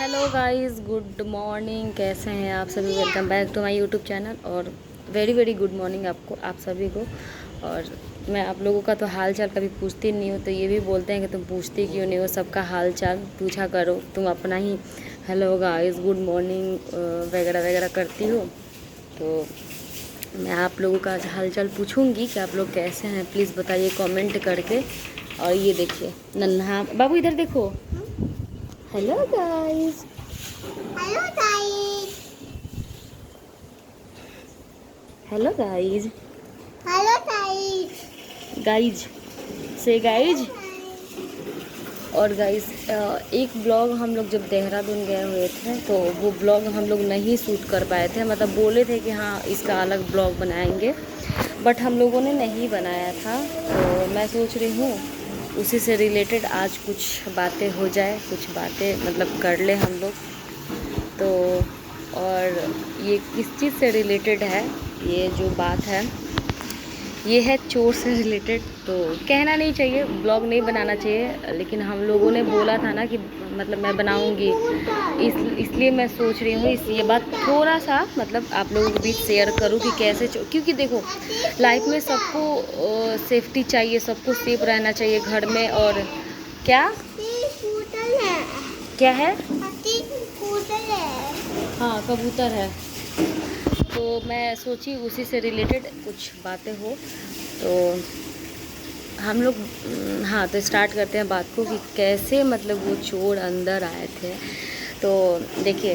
Hello guys, good morning. कैसे हैं आप सभी? Welcome back to my YouTube channel और वेरी वेरी गुड मॉर्निंग आपको, आप सभी को। और मैं आप लोगों का तो हाल चाल कभी पूछती नहीं हूँ, तो ये भी बोलते हैं कि तुम पूछती क्यों नहीं हो, सबका हाल चाल पूछा करो। तुम अपना ही हेलो गाइस, गुड मॉर्निंग वगैरह वगैरह करती हो। तो मैं आप लोगों का आज हाल चाल पूछूंगी कि आप लोग कैसे हैं, प्लीज़ बताइए कमेंट करके। और ये देखिए नन्हा बाबू, इधर देखो। Hello guys. Hello guys. Hello guys. Hello guys. Guys से हेलो गाइज। गाइस। और गाइज एक ब्लॉग हम लोग जब देहरादून गए हुए थे तो वो ब्लॉग हम लोग नहीं शूट कर पाए थे। मतलब बोले थे कि हाँ इसका अलग ब्लॉग बनाएंगे, बट हम लोगों ने नहीं बनाया था। तो मैं सोच रही हूँ उसी से रिलेटेड आज कुछ बातें हो जाए, कुछ बातें मतलब कर ले हम लोग। तो और ये किस चीज़ से रिलेटेड है, ये जो बात है ये है चोर से रिलेटेड। तो कहना नहीं चाहिए, ब्लॉग नहीं बनाना चाहिए, लेकिन हम लोगों ने बोला था ना कि मतलब मैं बनाऊंगी, इसलिए मैं सोच रही हूँ ये बात थोड़ा सा मतलब आप लोगों के बीच शेयर करूँ कि कैसे क्योंकि देखो लाइफ में सबको सेफ्टी चाहिए, सबको सेफ रहना चाहिए घर में। और क्या क्या है? हाँ, कबूतर है। तो मैं सोची उसी से रिलेटेड कुछ बातें हो। तो हम लोग हाँ, तो स्टार्ट करते हैं बात को कि कैसे मतलब वो चोर अंदर आए थे। तो देखिए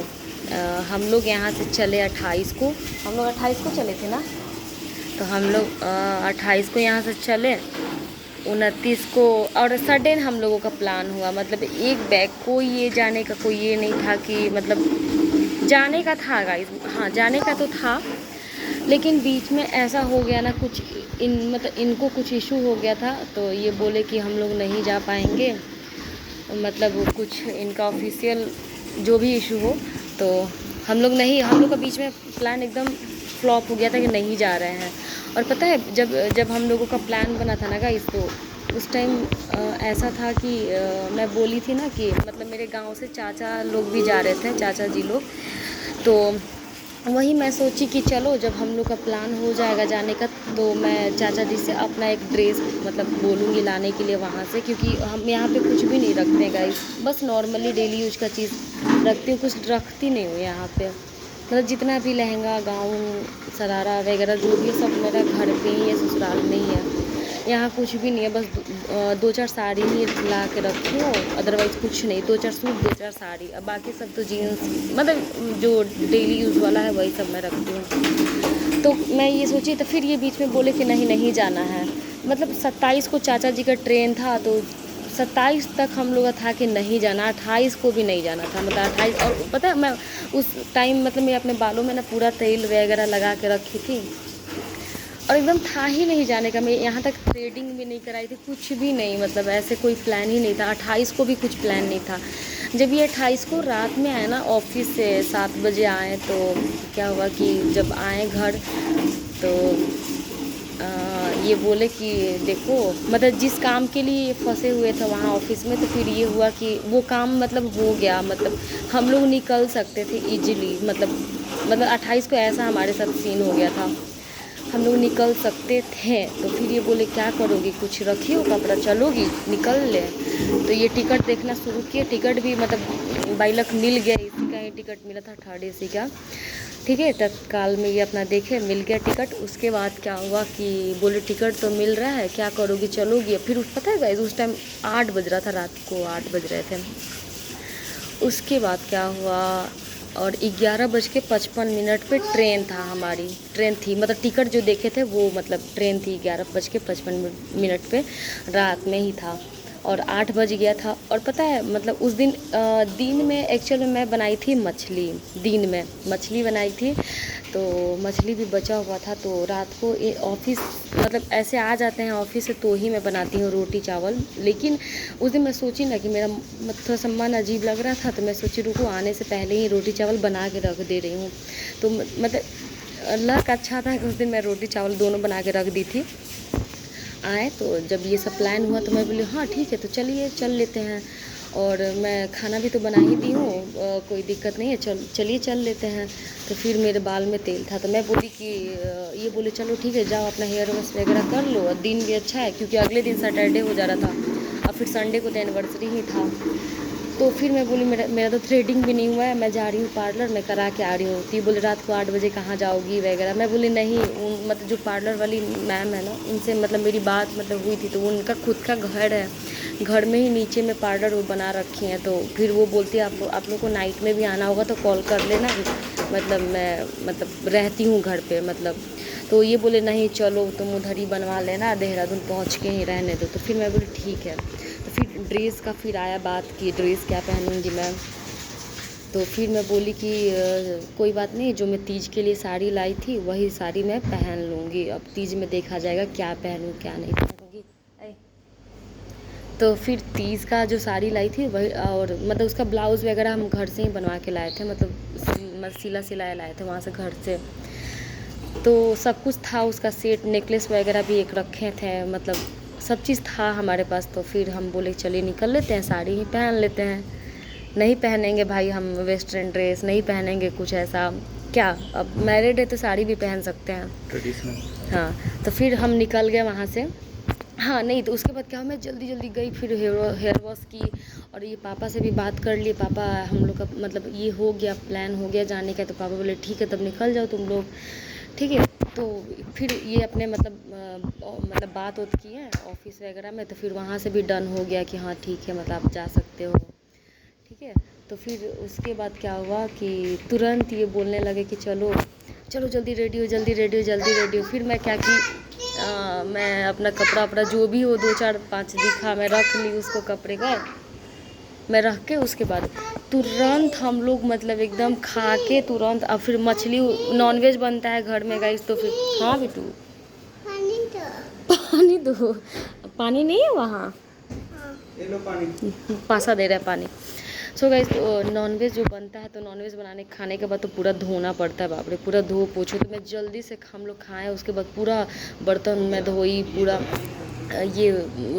हम लोग यहाँ से चले 28 को, हम लोग 28 को चले थे ना। तो हम लोग 28 को यहाँ से चले, 29 को। और सडन हम लोगों का प्लान हुआ, मतलब एक बैग, कोई ये जाने का कोई ये नहीं था कि मतलब जाने का था गाइस, हाँ जाने का तो था, लेकिन बीच में ऐसा हो गया ना कुछ मतलब इनको कुछ इशू हो गया था। तो ये बोले कि हम लोग नहीं जा पाएंगे, मतलब वो कुछ इनका ऑफिशियल जो भी इशू हो। तो हम लोग नहीं, हम लोग का बीच में प्लान एकदम फ्लॉप हो गया था कि नहीं जा रहे हैं। और पता है जब जब हम लोगों का प्लान बना था ना गाइस, तो उस टाइम ऐसा था कि मैं बोली थी ना कि मतलब मेरे गांव से चाचा लोग भी जा रहे थे, चाचा जी लोग। तो वही मैं सोची कि चलो जब हम लोग का प्लान हो जाएगा जाने का, तो मैं चाचा जी से अपना एक ड्रेस मतलब बोलूँगी लाने के लिए वहाँ से, क्योंकि हम यहाँ पे कुछ भी नहीं रखते हैं गाइस, बस नॉर्मली डेली यूज का चीज़ रखती हूँ, कुछ रखती नहीं हूँ यहाँ पे। मतलब जितना भी लहंगा गाउन शरारा वगैरह जो भी है सब मेरा घर पे ही है, ससुराल में ही है। यहाँ कुछ भी नहीं है, बस दो चार साड़ी ही ला के रखी हूँ, अदरवाइज़ कुछ नहीं। दो चार सूट, दो चार साड़ी, अब बाकी सब तो जीन्स मतलब जो डेली यूज़ वाला है वही सब मैं रखती हूँ। तो मैं ये सोची, तो फिर ये बीच में बोले कि नहीं नहीं जाना है। मतलब 27 को चाचा जी का ट्रेन था, तो 27 तक हम लोग था कि नहीं जाना, 28 को भी नहीं जाना था। मतलब 28, और पता है मैं उस टाइम मतलब मैं अपने बालों में ना पूरा तेल वगैरह लगा के रखी थी, और एकदम था ही नहीं जाने का। मैं यहाँ तक थ्रेडिंग भी नहीं कराई थी, कुछ भी नहीं, मतलब ऐसे कोई प्लान ही नहीं था। 28 को भी कुछ प्लान नहीं था। जब ये 28 को रात में आए ना, ऑफिस से 7 बजे आए, तो क्या हुआ कि जब आए घर तो ये बोले कि देखो मतलब जिस काम के लिए फंसे हुए थे वहाँ ऑफिस में, तो फिर ये हुआ कि वो काम मतलब हो गया, मतलब हम लोग निकल सकते थे इजीली। मतलब 28 को ऐसा हमारे साथ सीन हो गया था, हम लोग निकल सकते थे। तो फिर ये बोले क्या करोगी, कुछ रखी हो कपड़ा, चलोगी निकल ले। तो ये टिकट देखना शुरू किए, टिकट भी मतलब बाई लक मिल गया, इसी का ही टिकट मिला था, थर्ड एसी का। ठीक है, तत्काल में ये अपना देखे मिल गया टिकट। उसके बाद क्या हुआ कि बोले टिकट तो मिल रहा है, क्या करोगी, चलोगी। फिर पता है गाइस उस टाइम 8 बज रहा था, रात को 8 बज रहे थे। उसके बाद क्या हुआ, और 11:55 पे ट्रेन था, हमारी ट्रेन थी, मतलब टिकट जो देखे थे वो मतलब ट्रेन थी 11:55 पे, रात में ही था। और 8 बज गया था। और पता है मतलब उस दिन दिन में एक्चुअल में मैं बनाई थी मछली, दिन में मछली बनाई थी, तो मछली भी बचा हुआ था। तो रात को ऑफिस मतलब ऐसे आ जाते हैं ऑफिस से, तो ही मैं बनाती हूँ रोटी चावल। लेकिन उस दिन मैं सोची ना कि मेरा थोड़ा सा मन अजीब लग रहा था, तो मैं सोची रुको आने से पहले ही रोटी चावल बना के रख दे रही हूँ। तो मतलब लक अच्छा था कि उस दिन मैं रोटी चावल दोनों बना के रख दी थी। आए तो जब ये सब प्लान हुआ तो मैं बोली हाँ ठीक है, तो चलिए चल लेते हैं। और मैं खाना भी तो बना ही दी हूँ, कोई दिक्कत नहीं है, चलिए चल लेते हैं। तो फिर मेरे बाल में तेल था तो मैं बोली कि ये बोले चलो ठीक है जाओ अपना हेयर वॉश वगैरह कर लो, और दिन भी अच्छा है क्योंकि अगले दिन सैटरडे हो जा रहा था और फिर संडे को तो एनिवर्सरी ही था। तो फिर मैं बोली मेरा तो थ्रेडिंग भी नहीं हुआ है, मैं जा रही हूँ पार्लर में करा के आ रही हूँ। तो ये बोले रात को 8 बजे कहाँ जाओगी वगैरह। मैं बोली नहीं, मतलब जो पार्लर वाली मैम है ना उनसे मतलब मेरी बात मतलब हुई थी, तो उनका खुद का घर है, घर में ही नीचे में पार्लर वो बना रखी हैं। तो फिर वो बोलती है आप लोग को नाइट में भी आना होगा तो कॉल कर लेना, मतलब मैं मतलब रहती हूँ घर पे मतलब। तो ये बोले नहीं चलो तुम उधर ही बनवा लेना, देहरादून पहुँच के ही रहने दो। तो फिर मैं बोली ठीक है। तो फिर ड्रेस का फिर आया बात कि ड्रेस क्या पहनूंगी मैं। तो फिर मैं बोली कि कोई बात नहीं, जो मैं तीज के लिए साड़ी लाई थी वही साड़ी मैं पहन लूँगी, अब तीज में देखा जाएगा क्या पहनूँ क्या नहीं पहनूँगी। तो फिर तीज का जो साड़ी लाई थी वही, और मतलब उसका ब्लाउज़ वगैरह हम घर से ही बनवा के लाए थे, मतलब सिला सिलाया लाए थे वहाँ से घर से। तो सब कुछ था, उसका सेट नेकलेस वगैरह भी एक रखे थे, मतलब सब चीज़ था हमारे पास। तो फिर हम बोले चलिए निकल लेते हैं, साड़ी ही पहन लेते हैं। नहीं पहनेंगे भाई हम वेस्टर्न ड्रेस, नहीं पहनेंगे कुछ ऐसा, क्या अब मैरिड है तो साड़ी भी पहन सकते हैं ट्रेडिशनल। हाँ। तो फिर हम निकल गए वहाँ से। हाँ नहीं, तो उसके बाद क्या मैं जल्दी जल्दी गई, फिर हेयर वॉश की, और ये पापा से भी बात कर लिए। पापा हम लोग का मतलब ये हो गया, प्लान हो गया जाने का। तो पापा बोले ठीक है तब निकल जाओ तुम लोग, ठीक है। तो फिर ये अपने मतलब बात होत की है ऑफिस वगैरह में, तो फिर वहाँ से भी डन हो गया कि हाँ ठीक है, मतलब आप जा सकते हो, ठीक है। तो फिर उसके बाद क्या हुआ कि तुरंत ये बोलने लगे कि चलो चलो जल्दी रेडी हो, जल्दी रेडी हो, जल्दी रेडी हो। फिर मैं क्या कि मैं अपना कपड़ा वपड़ा जो भी हो 2 4 5 दिखा, मैं रख ली उसको, कपड़े का मैं रख के उसके बाद तुरंत हम लोग मतलब एकदम खा के तुरंत। अब फिर मछली नॉनवेज बनता है घर में गाइस, तो फिर हाँ बिटू पानी तो पानी दो, पानी नहीं है वहाँ, ये लो पानी। पासा दे रहा है पानी। सो गाइस नॉनवेज जो बनता है तो नॉनवेज बनाने खाने के बाद तो पूरा धोना पड़ता है, बाप रे पूरा धो पोछो। तो मैं जल्दी से हम लोग खाएं, उसके बाद पूरा बर्तन में धोई, पूरा ये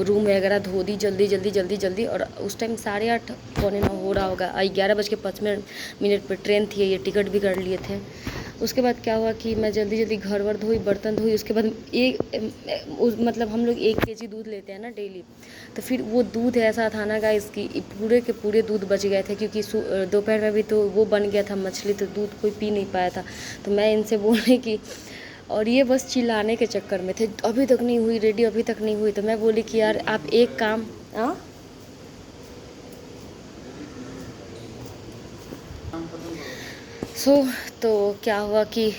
रूम वगैरह धो दी जल्दी जल्दी जल्दी जल्दी। और उस टाइम 8:30 पौने 9 हो रहा होगा, 11:55 पर ट्रेन थी, ये टिकट भी कर लिए थे। उसके बाद क्या हुआ कि मैं जल्दी जल्दी घर वर धोई, बर्तन धोई। उसके बाद मतलब हम लोग 1 kg दूध लेते हैं ना डेली, तो फिर वो दूध ऐसा था ना गाइस कि पूरे के पूरे दूध बच गए थे, क्योंकि दोपहर में भी तो वो बन गया था मछली, तो दूध कोई पी नहीं पाया था। तो मैं इनसे बोलने की, और ये बस चिल्लाने के चक्कर में थे, अभी तक नहीं हुई रेडी, अभी तक नहीं हुई। तो मैं बोली कि यार आप एक काम तो क्या हुआ कि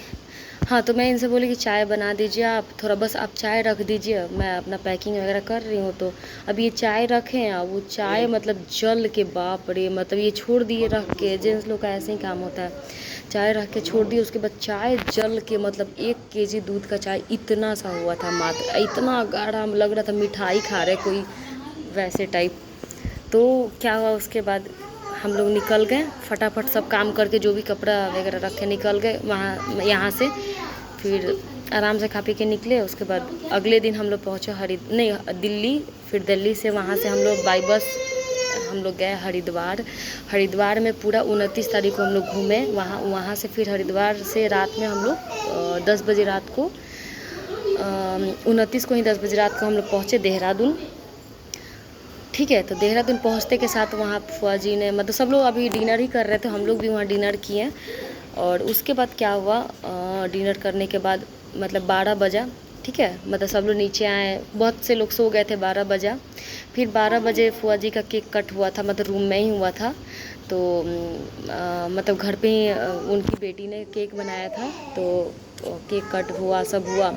हाँ, तो मैं इनसे बोली कि चाय बना दीजिए आप, थोड़ा बस आप चाय रख दीजिए, मैं अपना पैकिंग वगैरह कर रही हूँ। तो अब ये चाय रखे हैं, वो चाय मतलब जल के बाप रे, मतलब ये छोड़ दिए रख के, जेंट्स लोग का ऐसे ही काम होता है, चाय रख के छोड़ दिए। उसके बाद चाय जल के मतलब 1 kg दूध का चाय इतना सा हुआ था, मात्र इतना गाढ़ा लग रहा था, मिठाई खा रहे कोई वैसे टाइप। तो क्या हुआ उसके बाद हम लोग निकल गए फटाफट, सब काम करके जो भी कपड़ा वगैरह रखे निकल गए वहाँ यहाँ से। फिर आराम से खा पी के निकले। उसके बाद अगले दिन हम लोग पहुँचे दिल्ली। फिर दिल्ली से वहाँ से हम लोग बाई बस हम लोग गए हरिद्वार में पूरा 29 तारीख को हम लोग घूमे वहाँ से। फिर हरिद्वार से रात में हम लोग 10 बजे रात को 29 को ही 10 बजे रात को हम लोग पहुँचे देहरादून, ठीक है। तो देहरादून पहुँचते के साथ वहाँ फुआ जी ने मतलब सब लोग अभी डिनर ही कर रहे थे, हम लोग भी वहाँ डिनर किए। और उसके बाद क्या हुआ, डिनर करने के बाद मतलब 12 बजा, ठीक है, मतलब सब लोग नीचे आए, बहुत से लोग सो गए थे, 12 बजा। फिर 12 बजे फुआ जी का केक कट हुआ था, मतलब रूम में ही हुआ था। तो मतलब घर पे ही उनकी बेटी ने केक बनाया था, तो केक कट हुआ, सब हुआ।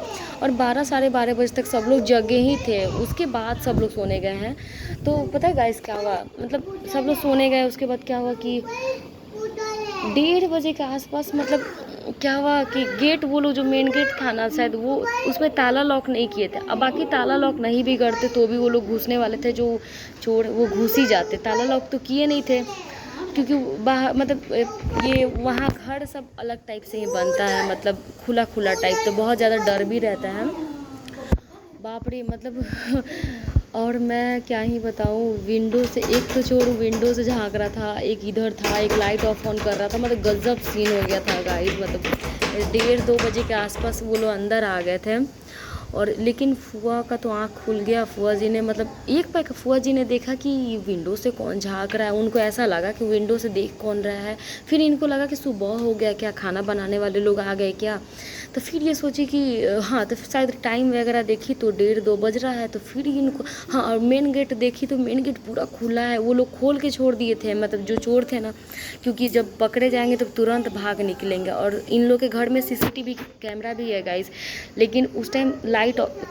और 12 साढ़े 12 बजे तक सब लोग जगे ही थे, उसके बाद सब लोग सोने गए हैं। तो पता है गाइस क्या हुआ, मतलब सब लोग सोने गए, उसके बाद क्या हुआ कि 1:30 बजे के आसपास मतलब क्या हुआ कि गेट, वो लोग जो मेन गेट था ना शायद, वो उसमें ताला लॉक नहीं किए थे। अब बाकी ताला लॉक नहीं भी करते तो भी वो लोग घुसने वाले थे, जो चोर वो घुस ही जाते। ताला लॉक तो किए नहीं थे, क्योंकि बाहर मतलब ये वहाँ घर सब अलग टाइप से ही बनता है, मतलब खुला खुला टाइप, तो बहुत ज़्यादा डर भी रहता है, बाप रे। मतलब और मैं क्या ही बताऊँ, विंडो से एक तो छोड़ू, विंडो से झांक रहा था, एक इधर था, एक लाइट ऑफ ऑन कर रहा था, मतलब गजब सीन हो गया था गाइस। मतलब 1:30-2 बजे के आसपास वो लोग अंदर आ गए थे। और लेकिन फुआ का तो आँख खुल गया। फुआ जी ने मतलब एक पैक फुआ जी ने देखा कि विंडो से कौन झांक रहा है। उनको ऐसा लगा कि विंडो से देख कौन रहा है। फिर इनको लगा कि सुबह हो गया क्या, खाना बनाने वाले लोग आ गए क्या। तो फिर ये सोची कि हाँ, तो शायद टाइम वगैरह देखी तो 1:30-2 बज रहा है। तो फिर इनको हाँ, और मेन गेट देखी तो मेन गेट पूरा खुला है। वो लोग खोल के छोड़ दिए थे, मतलब जो चोर थे ना, क्योंकि जब पकड़े जाएंगे तो तुरंत भाग निकलेंगे। और इन लोग के घर में CCTV कैमरा भी है गाइस, लेकिन उस टाइम लाइट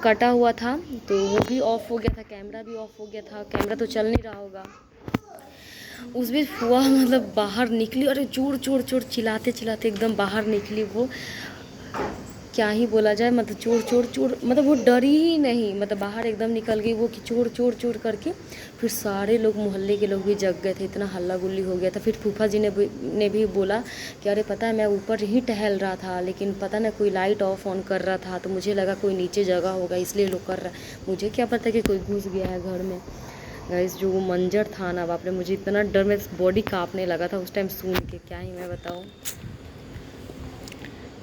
कटा हुआ था तो वो भी ऑफ हो गया था, कैमरा भी ऑफ हो गया था। कैमरा तो चल नहीं रहा होगा। उस बीच फुआ मतलब बाहर निकली, अरे चोर चोर चोर चिल्लाते चिल्लाते एकदम बाहर निकली। वो क्या ही बोला जाए, मतलब चोर चोर चोर, मतलब वो डरी ही नहीं, मतलब बाहर एकदम निकल गई वो कि चोर चोर चोर करके। फिर सारे लोग, मोहल्ले के लोग भी जग गए थे, इतना हल्ला गुल्ली हो गया था। फिर फूफा जी ने भी बोला कि अरे पता है, मैं ऊपर ही टहल रहा था, लेकिन पता ना कोई लाइट ऑफ ऑन कर रहा था, तो मुझे लगा कोई नीचे जगह होगा इसलिए लोग कर रहा है। मुझे क्या पता कि कोई घुस गया है घर में। गाइस जो वो मंजर था ना, बाप रे, मुझे इतना डर, में बॉडी कांपने लगा था उस टाइम सुन के, क्या ही मैं बताऊँ,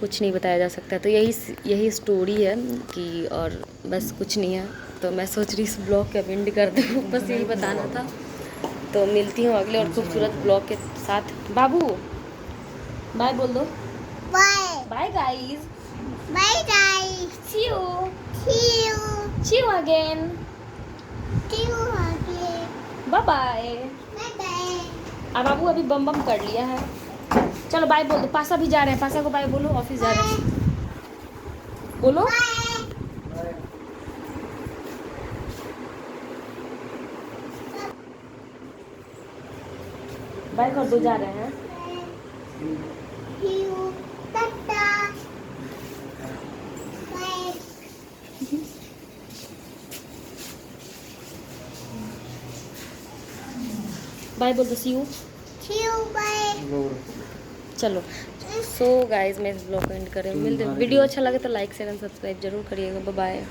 कुछ नहीं बताया जा सकता। तो यही स्टोरी है कि, और बस कुछ नहीं है। तो मैं सोच रही इस ब्लॉग का एंड कर दूँ, बस यही बताना था। तो मिलती हूँ अगले और खूबसूरत ब्लॉग के साथ। बाबू बाय बोल दो। Bye bye guys, bye guys, see you, see you, see you again, see you again, bye bye. Bye bye. अब बाबू अभी बम बम कर लिया है। चलो बाय बोल दो। पासा भी जा रहे हैं, पासा को बाय बोलो, ऑफिस जा रहे हैं, बोलो। बाय कर दो, जा रहे हैं। सी यू, टाटा, बाय। बाय बोल दो, see you. See you, bye. चलो सो गाइस, मैं इस ब्लॉग को एंड कर रही हूँ। मिलते, वीडियो अच्छा लगे तो लाइक शेयर एंड सब्सक्राइब जरूर करिएगा। Bye bye.